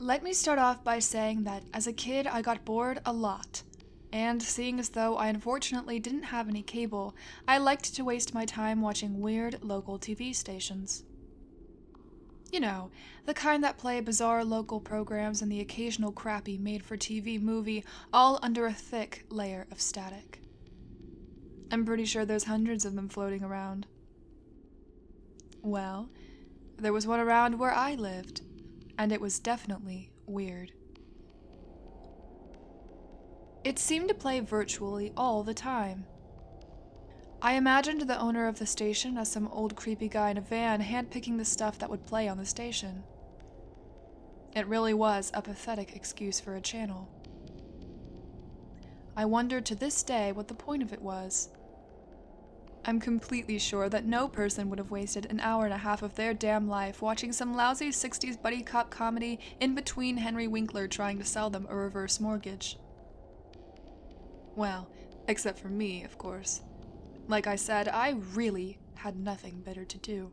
Let me start off by saying that as a kid I got bored a lot, and seeing as though I unfortunately didn't have any cable, I liked to waste my time watching weird local TV stations. You know, the kind that play bizarre local programs and the occasional crappy made-for-TV movie all under a thick layer of static. I'm pretty sure there's hundreds of them floating around. Well, there was one around where I lived, and it was definitely weird. It seemed to play virtually all the time. I imagined the owner of the station as some old creepy guy in a van handpicking the stuff that would play on the station. It really was a pathetic excuse for a channel. I wonder to this day what the point of it was. I'm completely sure that no person would have wasted an hour and a half of their damn life watching some lousy 60s buddy cop comedy in between Henry Winkler trying to sell them a reverse mortgage. Well, except for me, of course. Like I said, I really had nothing better to do.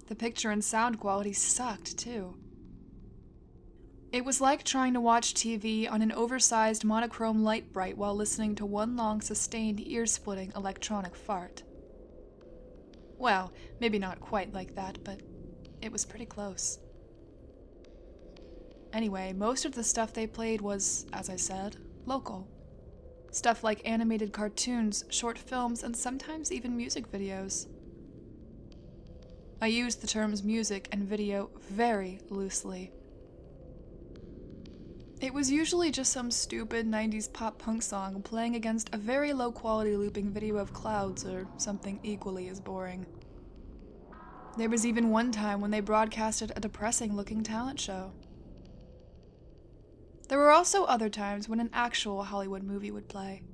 The picture and sound quality sucked, too. It was like trying to watch TV on an oversized monochrome light bright while listening to one long sustained ear-splitting electronic fart. Well, maybe not quite like that, but it was pretty close. Anyway, most of the stuff they played was, as I said, local. Stuff like animated cartoons, short films, and sometimes even music videos. I use the terms music and video very loosely. It was usually just some stupid 90s pop-punk song playing against a very low-quality looping video of clouds or something equally as boring. There was even one time when they broadcasted a depressing-looking talent show. There were also other times when an actual Hollywood movie would play.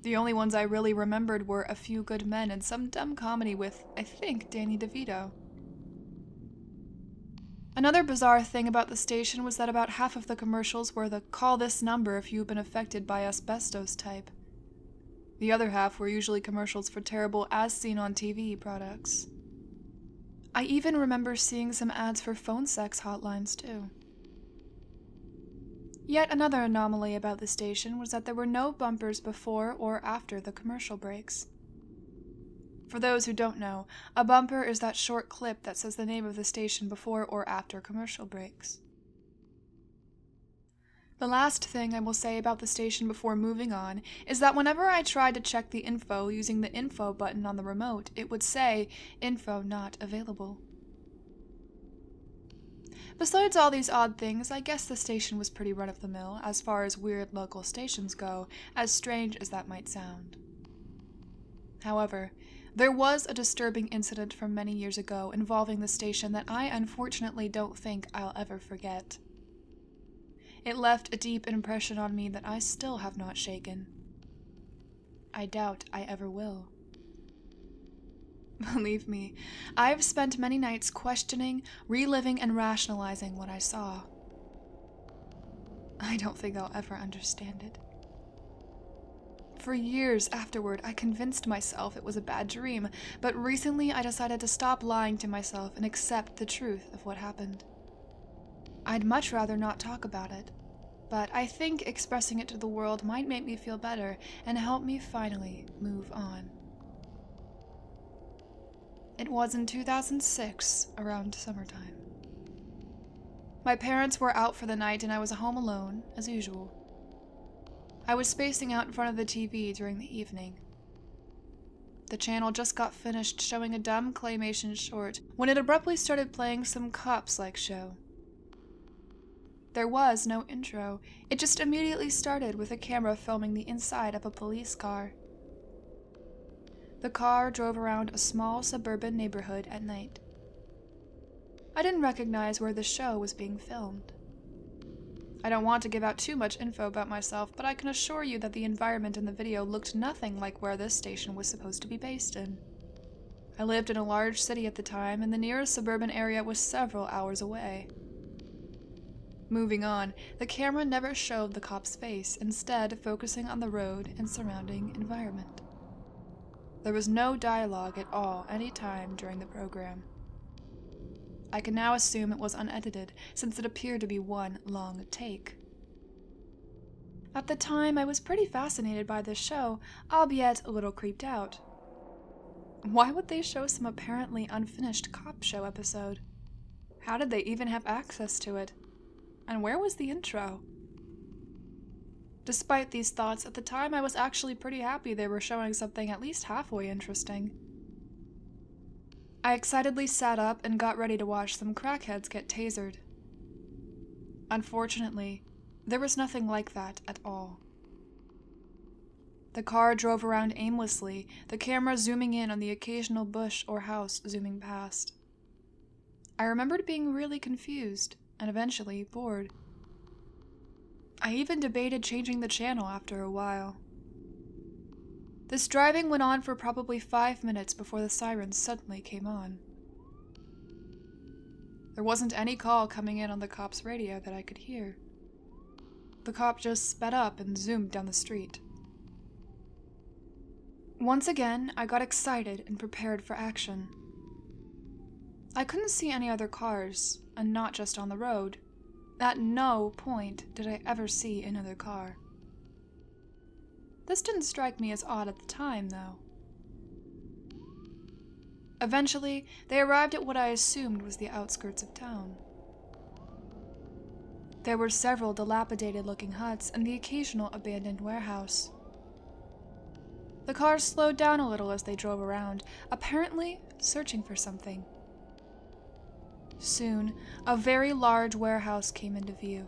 The only ones I really remembered were A Few Good Men and some dumb comedy with, I think, Danny DeVito. Another bizarre thing about the station was that about half of the commercials were the "call this number if you've been affected by asbestos" type. The other half were usually commercials for terrible as-seen-on-TV products. I even remember seeing some ads for phone sex hotlines, too. Yet another anomaly about the station was that there were no bumpers before or after the commercial breaks. For those who don't know, a bumper is that short clip that says the name of the station before or after commercial breaks. The last thing I will say about the station before moving on is that whenever I tried to check the info using the info button on the remote, it would say, "Info not available." Besides all these odd things, I guess the station was pretty run-of-the-mill as far as weird local stations go, as strange as that might sound. However, there was a disturbing incident from many years ago involving the station that I unfortunately don't think I'll ever forget. It left a deep impression on me that I still have not shaken. I doubt I ever will. Believe me, I've spent many nights questioning, reliving, and rationalizing what I saw. I don't think I'll ever understand it. For years afterward, I convinced myself it was a bad dream, but recently I decided to stop lying to myself and accept the truth of what happened. I'd much rather not talk about it, but I think expressing it to the world might make me feel better and help me finally move on. It was in 2006, around summertime. My parents were out for the night and I was home alone, as usual. I was spacing out in front of the TV during the evening. The channel just got finished showing a dumb claymation short when it abruptly started playing some cops-like show. There was no intro, it just immediately started with a camera filming the inside of a police car. The car drove around a small suburban neighborhood at night. I didn't recognize where the show was being filmed. I don't want to give out too much info about myself, but I can assure you that the environment in the video looked nothing like where this station was supposed to be based in. I lived in a large city at the time, and the nearest suburban area was several hours away. Moving on, the camera never showed the cop's face, instead focusing on the road and surrounding environment. There was no dialogue at all any time during the program. I can now assume it was unedited, since it appeared to be one long take. At the time, I was pretty fascinated by this show, albeit a little creeped out. Why would they show some apparently unfinished cop show episode? How did they even have access to it? And where was the intro? Despite these thoughts, at the time I was actually pretty happy they were showing something at least halfway interesting. I excitedly sat up and got ready to watch some crackheads get tasered. Unfortunately, there was nothing like that at all. The car drove around aimlessly, the camera zooming in on the occasional bush or house zooming past. I remembered being really confused and eventually bored. I even debated changing the channel after a while. This driving went on for probably 5 minutes before the sirens suddenly came on. There wasn't any call coming in on the cop's radio that I could hear. The cop just sped up and zoomed down the street. Once again, I got excited and prepared for action. I couldn't see any other cars, and not just on the road. At no point did I ever see another car. This didn't strike me as odd at the time, though. Eventually, they arrived at what I assumed was the outskirts of town. There were several dilapidated-looking huts and the occasional abandoned warehouse. The cars slowed down a little as they drove around, apparently searching for something. Soon, a very large warehouse came into view.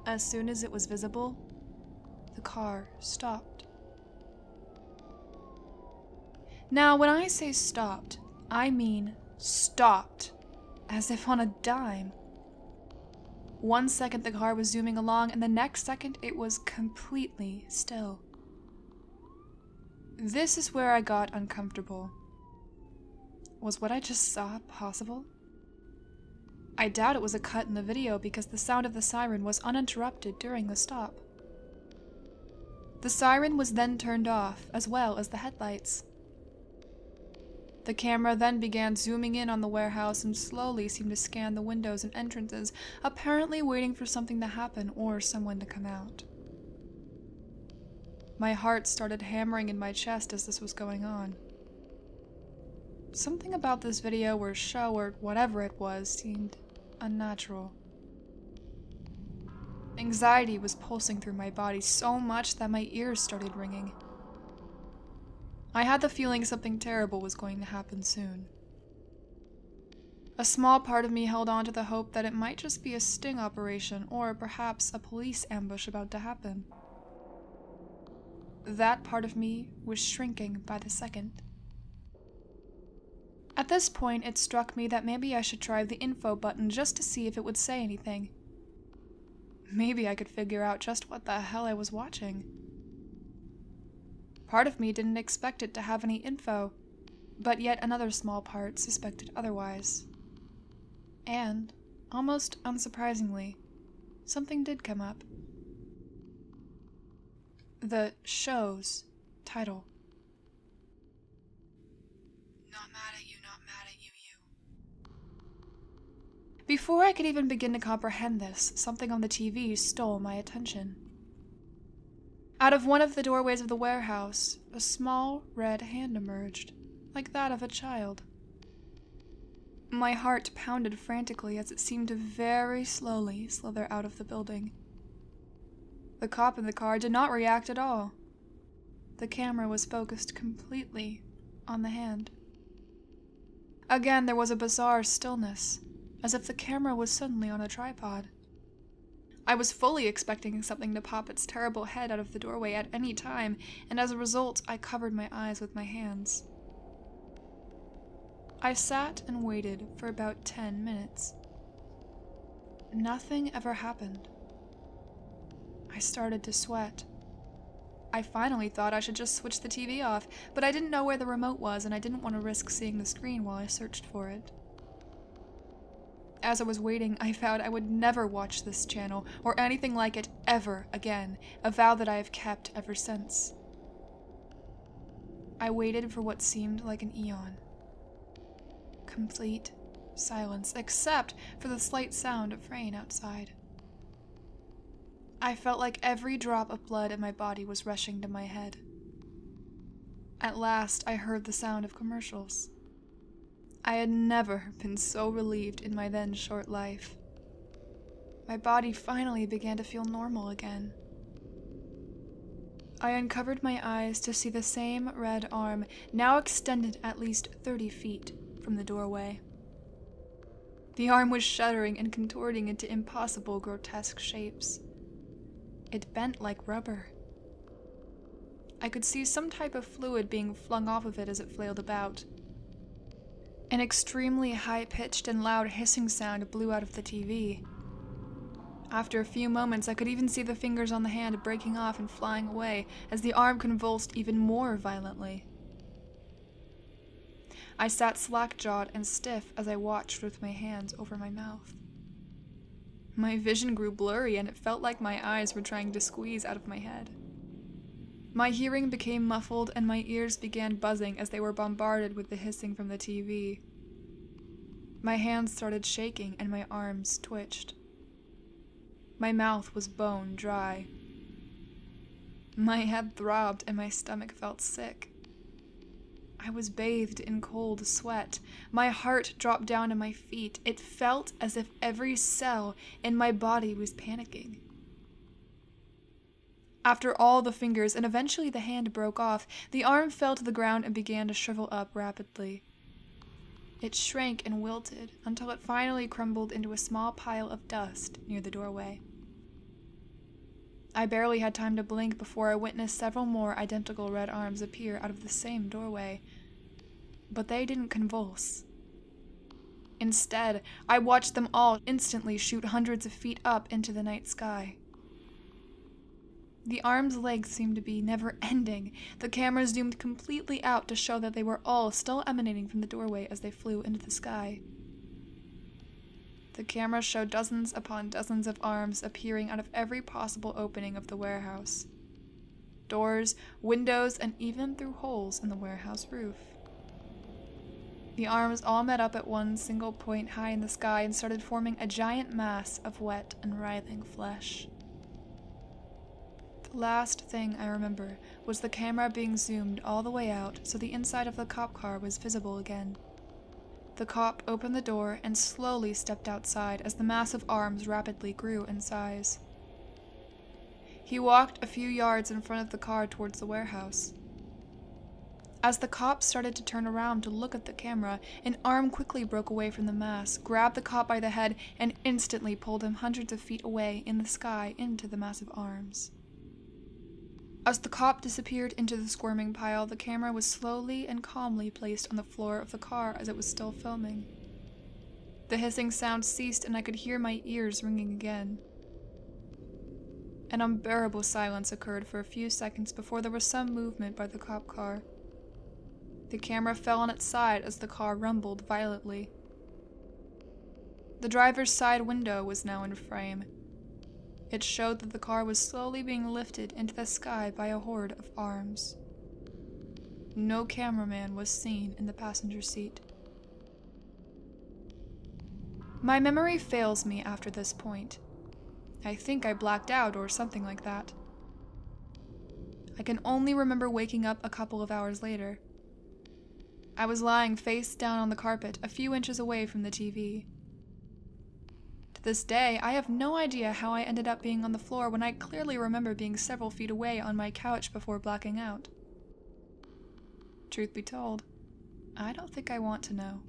As soon as it was visible, the car stopped. Now, when I say stopped, I mean stopped, as if on a dime. 1 second the car was zooming along, and the next second it was completely still. This is where I got uncomfortable. Was what I just saw possible? I doubt it was a cut in the video because the sound of the siren was uninterrupted during the stop. The siren was then turned off, as well as the headlights. The camera then began zooming in on the warehouse and slowly seemed to scan the windows and entrances, apparently waiting for something to happen or someone to come out. My heart started hammering in my chest as this was going on. Something about this video or show or whatever it was seemed unnatural. Anxiety was pulsing through my body so much that my ears started ringing. I had the feeling something terrible was going to happen soon. A small part of me held on to the hope that it might just be a sting operation or perhaps a police ambush about to happen. That part of me was shrinking by the second. At this point, it struck me that maybe I should try the info button just to see if it would say anything. Maybe I could figure out just what the hell I was watching. Part of me didn't expect it to have any info, but yet another small part suspected otherwise. And, almost unsurprisingly, something did come up. The show's title. Not mad at you, not mad at you, you. Before I could even begin to comprehend this, something on the TV stole my attention. Out of one of the doorways of the warehouse, a small red hand emerged, like that of a child. My heart pounded frantically as it seemed to very slowly slither out of the building. The cop in the car did not react at all. The camera was focused completely on the hand. Again, there was a bizarre stillness, as if the camera was suddenly on a tripod. I was fully expecting something to pop its terrible head out of the doorway at any time, and as a result, I covered my eyes with my hands. I sat and waited for about 10 minutes. Nothing ever happened. I started to sweat. I finally thought I should just switch the TV off, but I didn't know where the remote was and I didn't want to risk seeing the screen while I searched for it. As I was waiting, I vowed I would never watch this channel or anything like it ever again, a vow that I have kept ever since. I waited for what seemed like an eon. complete silence, except for the slight sound of rain outside. I felt like every drop of blood in my body was rushing to my head. At last, I heard the sound of commercials. I had never been so relieved in my then short life. My body finally began to feel normal again. I uncovered my eyes to see the same red arm, now extended at least 30 feet from the doorway. The arm was shuddering and contorting into impossible, grotesque shapes. It bent like rubber. I could see some type of fluid being flung off of it as it flailed about. An extremely high-pitched and loud hissing sound blew out of the TV. After a few moments, I could even see the fingers on the hand breaking off and flying away as the arm convulsed even more violently. I sat slack-jawed and stiff as I watched with my hands over my mouth. My vision grew blurry and it felt like my eyes were trying to squeeze out of my head. My hearing became muffled and my ears began buzzing as they were bombarded with the hissing from the TV. My hands started shaking and my arms twitched. My mouth was bone dry. My head throbbed and my stomach felt sick. I was bathed in cold sweat. My heart dropped down to my feet. It felt as if every cell in my body was panicking. After all the fingers and eventually the hand broke off, the arm fell to the ground and began to shrivel up rapidly. It shrank and wilted until it finally crumbled into a small pile of dust near the doorway. I barely had time to blink before I witnessed several more identical red arms appear out of the same doorway. But they didn't convulse. Instead, I watched them all instantly shoot hundreds of feet up into the night sky. The arms' legs seemed to be never-ending. The camera zoomed completely out to show that they were all still emanating from the doorway as they flew into the sky. The camera showed dozens upon dozens of arms appearing out of every possible opening of the warehouse. Doors, windows, and even through holes in the warehouse roof. The arms all met up at one single point high in the sky and started forming a giant mass of wet and writhing flesh. The last thing I remember was the camera being zoomed all the way out so the inside of the cop car was visible again. The cop opened the door and slowly stepped outside as the massive arms rapidly grew in size. He walked a few yards in front of the car towards the warehouse. As the cop started to turn around to look at the camera, an arm quickly broke away from the mass, grabbed the cop by the head, and instantly pulled him hundreds of feet away in the sky into the massive arms. As the cop disappeared into the squirming pile, the camera was slowly and calmly placed on the floor of the car as it was still filming. The hissing sound ceased and I could hear my ears ringing again. An unbearable silence occurred for a few seconds before there was some movement by the cop car. The camera fell on its side as the car rumbled violently. The driver's side window was now in frame. It showed that the car was slowly being lifted into the sky by a horde of arms. No cameraman was seen in the passenger seat. My memory fails me after this point. I think I blacked out or something like that. I can only remember waking up a couple of hours later. I was lying face down on the carpet a few inches away from the TV. To this day, I have no idea how I ended up being on the floor when I clearly remember being several feet away on my couch before blacking out. Truth be told, I don't think I want to know.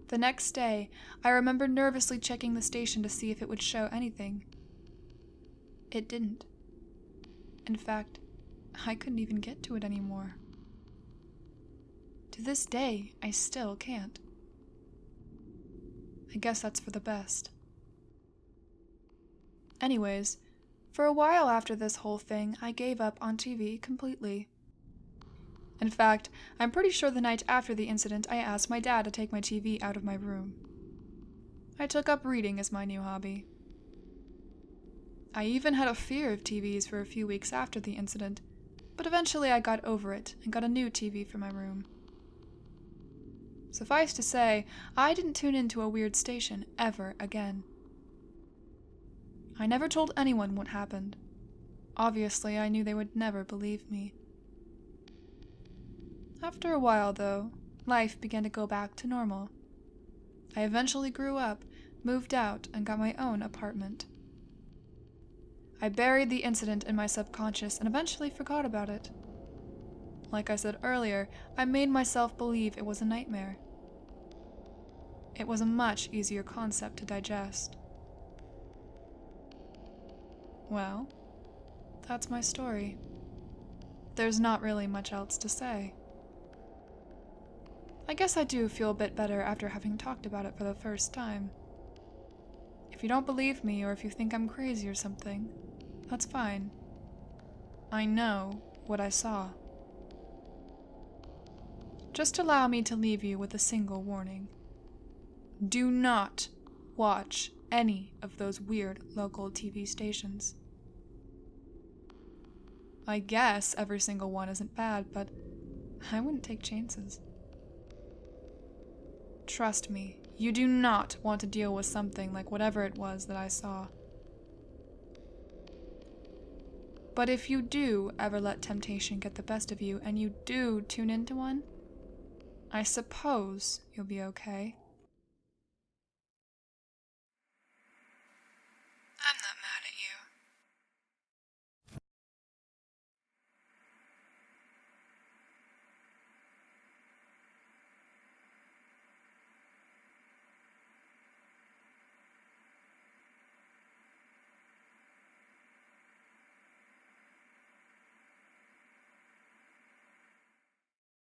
The next day, I remember nervously checking the station to see if it would show anything. It didn't. In fact, I couldn't even get to it anymore. To this day, I still can't. I guess that's for the best. Anyways, for a while after this whole thing, I gave up on TV completely. In fact, I'm pretty sure the night after the incident, I asked my dad to take my TV out of my room. I took up reading as my new hobby. I even had a fear of TVs for a few weeks after the incident, but eventually I got over it and got a new TV for my room. Suffice to say, I didn't tune into a weird station ever again. I never told anyone what happened. Obviously, I knew they would never believe me. After a while, though, life began to go back to normal. I eventually grew up, moved out, and got my own apartment. I buried the incident in my subconscious and eventually forgot about it. Like I said earlier, I made myself believe it was a nightmare. It was a much easier concept to digest. Well, that's my story. There's not really much else to say. I guess I do feel a bit better after having talked about it for the first time. If you don't believe me or if you think I'm crazy or something, that's fine. I know what I saw. Just allow me to leave you with a single warning. Do not watch any of those weird local TV stations. I guess every single one isn't bad, but I wouldn't take chances. Trust me, you do not want to deal with something like whatever it was that I saw. But if you do ever let temptation get the best of you and you do tune into one, I suppose you'll be okay.